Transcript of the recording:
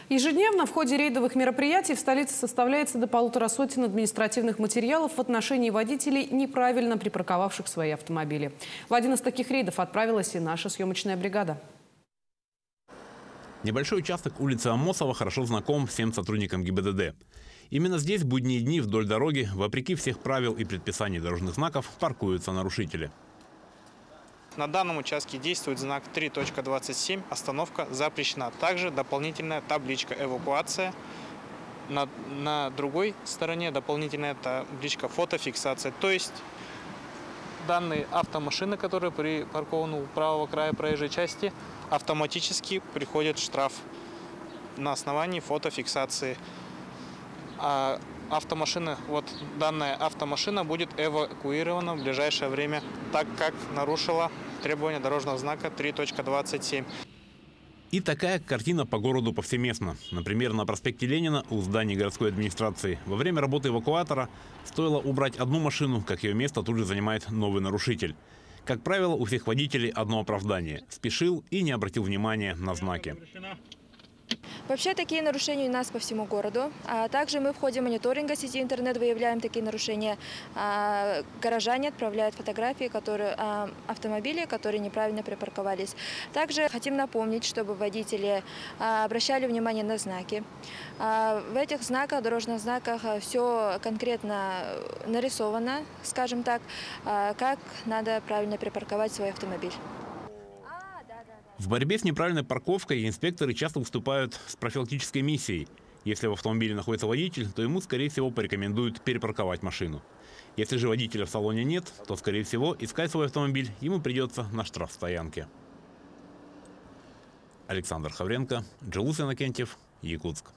Ежедневно в ходе рейдовых мероприятий в столице составляется до 1,5 сотни административных материалов в отношении водителей, неправильно припарковавших свои автомобили. В один из таких рейдов отправилась и наша съемочная бригада. Небольшой участок улицы Амосова хорошо знаком всем сотрудникам ГИБДД. Именно здесь в будние дни вдоль дороги, вопреки всех правил и предписаний дорожных знаков, паркуются нарушители. На данном участке действует знак 3.27 «Остановка запрещена». Также дополнительная табличка «Эвакуация». На другой стороне дополнительная табличка «Фотофиксация». То есть данные автомашины, которые припаркованы у правого края проезжей части, автоматически приходит штраф на основании фотофиксации. А данная автомашина будет эвакуирована в ближайшее время, так как нарушила требования дорожного знака 3.27. И такая картина по городу повсеместно. Например, на проспекте Ленина у здания городской администрации во время работы эвакуатора стоило убрать одну машину, как ее место тут же занимает новый нарушитель. Как правило, у всех водителей одно оправдание – спешил и не обратил внимания на знаки. Вообще такие нарушения у нас по всему городу. Также мы в ходе мониторинга сети интернет выявляем такие нарушения. Горожане отправляют фотографии автомобилей, которые неправильно припарковались. Также хотим напомнить, чтобы водители обращали внимание на знаки. В этих знаках, дорожных знаках, все конкретно нарисовано, скажем так, как надо правильно припарковать свой автомобиль. В борьбе с неправильной парковкой инспекторы часто выступают с профилактической миссией. Если в автомобиле находится водитель, то ему, скорее всего, порекомендуют перепарковать машину. Если же водителя в салоне нет, то, скорее всего, искать свой автомобиль ему придется на штрафстоянке. Александр Хавренко, Джилус Иннокентьев, Якутск.